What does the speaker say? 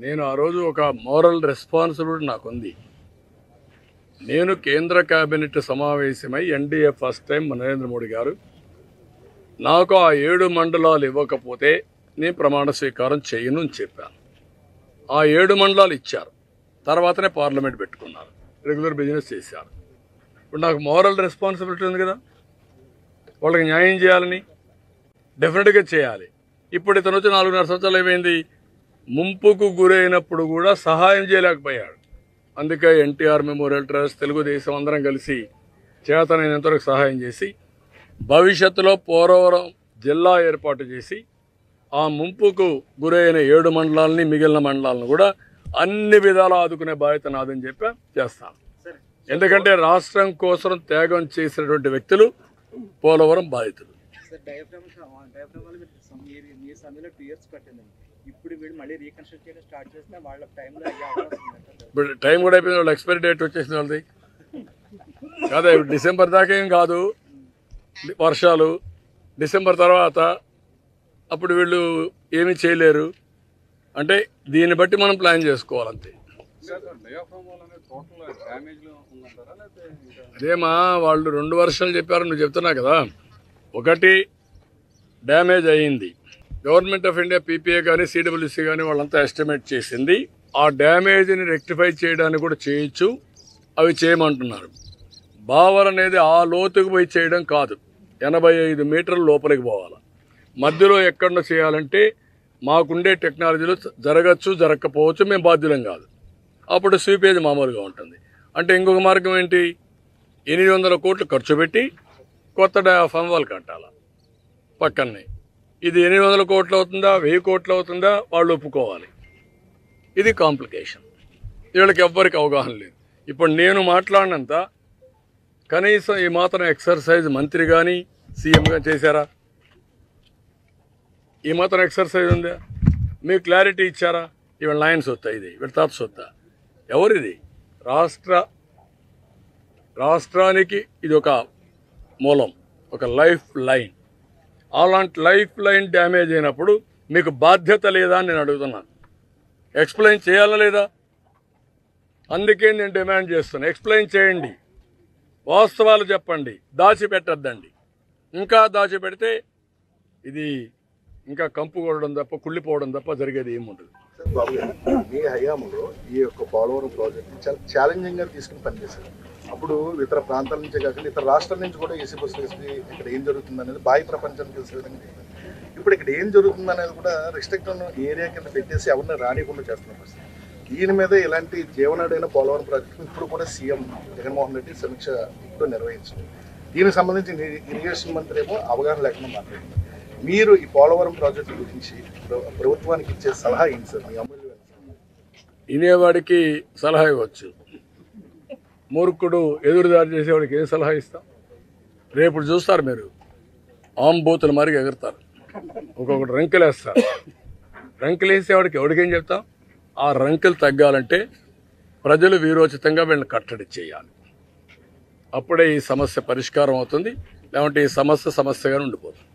నేను ఆ రోజు ఒక మోరల్ రెస్పాన్సిబిలిటీ నాకుంది. నేను కేంద్ర కేబినెట్ సమావేశమై NDA first time Narendra Modi గారు నాకు ఆ 7 మండలాలు ఇవ్వకపోతే నేను ప్రమాణ స్వీకారం చేయను అని చెప్పాను. ఆ 7 మండలాలు ఇచ్చారు. తర్వాతనే పార్లమెంట్ పెట్టుకున్నారు, రెగ్యులర్ బిజినెస్ చేశారు. ఇప్పుడు నాకు మోరల్ రెస్పాన్సిబిలిటీ ఉంది కదా, వాళ్ళకి న్యాయం చేయాలని డెఫినెట్గా చేయాలి. ఇప్పుడు ఇతను వచ్చి 4.5 సంవత్సరాలు ఏమైంది, ముంపుకు గురైనప్పుడు కూడా సహాయం చేయలేకపోయాడు. అందుకే ఎన్టీఆర్ మెమోరియల్ ట్రస్ట్, తెలుగుదేశం అందరం కలిసి చేతనైనంతవరకు సహాయం చేసి భవిష్యత్తులో పోలవరం జిల్లా ఏర్పాటు చేసి ఆ ముంపుకు గురైన 7 మండలాలని మిగిలిన మండలాలను కూడా అన్ని విధాలా ఆదుకునే బాధ్యత నాదని చెప్పి చేస్తాను. ఎందుకంటే రాష్ట్రం కోసం త్యాగం చేసినటువంటి వ్యక్తులు పోలవరం బాధితులు. ఇప్పుడు టైం కూడా అయిపోయింది, వాళ్ళు ఎక్స్పైరీ డేట్ వచ్చేసింది వాళ్ళది కాదా. ఇప్పుడు డిసెంబర్ దాకా ఏం కాదు, వర్షాలు డిసెంబర్ తర్వాత అప్పుడు వీళ్ళు ఏమీ చేయలేరు. అంటే దీన్ని బట్టి మనం ప్లాన్ చేసుకోవాలంతే. అదేమా వాళ్ళు 2 వర్షాలు చెప్పారు, నువ్వు చెప్తున్నా కదా. ఒకటి డ్యామేజ్ అయ్యింది, గవర్నమెంట్ ఆఫ్ ఇండియా పీపీఏ కానీ సిడబ్ల్యూసీ కానీ వాళ్ళంతా ఎస్టిమేట్ చేసింది. ఆ డ్యామేజ్ని రెక్టిఫై చేయడానికి కూడా చేయొచ్చు, అవి చేయమంటున్నారు. బావర్ అనేది ఆ లోతుకు పోయి చేయడం కాదు, 85 మీటర్ల లోపలికి పోవాలి. మధ్యలో ఎక్కడో చేయాలంటే మాకుండే టెక్నాలజీలో జరగచ్చు, జరగకపోవచ్చు, మేము బాధ్యులం కాదు. అప్పుడు స్వీపేజ్ మామూలుగా ఉంటుంది. అంటే ఇంకొక మార్గం ఏంటి, 800 కోట్లు ఖర్చు పెట్టి కొత్త డయాఫామ్ వాళ్ళు కట్టాలి పక్కనే. ఇది 800 కోట్లు అవుతుందా, 1000 కోట్లు అవుతుందా వాళ్ళు ఒప్పుకోవాలి. ఇది కాంప్లికేషన్. వీళ్ళకి ఎవ్వరికి అవగాహన లేదు. ఇప్పుడు నేను మాట్లాడినంత కనీసం ఈ మాత్రం ఎక్సర్సైజ్ మంత్రి కానీ సీఎం కానీ చేశారా? ఈ మాత్రం ఎక్సర్సైజ్ ఉందా? మీకు క్లారిటీ ఇచ్చారా? ఇవాళ లైన్స్ వస్తా, ఇది వీళ్ళ తాత సొత్తా, ఎవరిది? రాష్ట్రానికి ఇది ఒక మూలం, ఒక లైఫ్ లైన్. అలాంటి లైఫ్ లైన్ డ్యామేజ్ అయినప్పుడు మీకు బాధ్యత లేదా అని నేను అడుగుతున్నాను. ఎక్స్ప్లెయిన్ చేయాలా లేదా? అందుకే నేను డిమాండ్ చేస్తున్నాను, ఎక్స్ప్లెయిన్ చేయండి, వాస్తవాలు చెప్పండి, దాచిపెట్టద్దండి. ఇంకా దాచిపెడితే ఇది ఇంకా కంపు కొట్టడం తప్ప, కుళ్ళిపోవడం తప్ప జరిగేది ఏముండదు. బాబు గారు, మీ హయాంలో ఈ యొక్క పోలవరం ప్రాజెక్ట్ చాలా ఛాలెంజింగ్గా తీసుకుని పనిచేశారు. అప్పుడు ఇతర ప్రాంతాల నుంచే కాకుండా ఇతర రాష్ట్రాల నుంచి కూడా ఏసీ బస్సులు వేసి ఇక్కడ ఏం జరుగుతుంది అనేది బాహ్య ప్రపంచానికి తెలిసే విధంగా చేశారు. ఇప్పుడు ఇక్కడ ఏం జరుగుతుంది అనేది కూడా రిస్ట్రిక్ట్ ఏరియా కింద పెట్టేసి ఎవరిని రానికుండా చేస్తున్న పరిస్థితి. దీని మీద ఇలాంటి జీవనాడైన పోలవరం ప్రాజెక్టు ఇప్పుడు కూడా సీఎం జగన్మోహన్ రెడ్డి సమీక్ష ఇప్పుడు నిర్వహించారు. దీనికి సంబంధించి ఇరిగేషన్ మంత్రి ఏమో అవగాహన లేకుండా మాట్లాడుతున్నారు. మీరు ఈ పోలవరం ప్రాజెక్టు గురించి ప్రభుత్వానికి ఇచ్చే సలహా ఏంటి సార్? మీ అమలు వినేవాడికి సలహా ఇవ్వచ్చు, మూర్ఖుడు ఎదురుదారి చేసేవాడికి ఏం సలహా ఇస్తాం? రేపు చూస్తారు మీరు, ఆంబూతుల మరికి ఎగురుతారు, ఒక్కొక్కటి రంకెలు వేస్తారు. రంకెలు వేసేవాడికి ఎవరికేం చెప్తాం? ఆ రంకెలు తగ్గాలంటే ప్రజలు వీరోచితంగా వీళ్ళని కట్టడి చేయాలి. అప్పుడే ఈ సమస్య పరిష్కారం అవుతుంది, లేకుంటే ఈ సమస్యగానే ఉండిపోతుంది.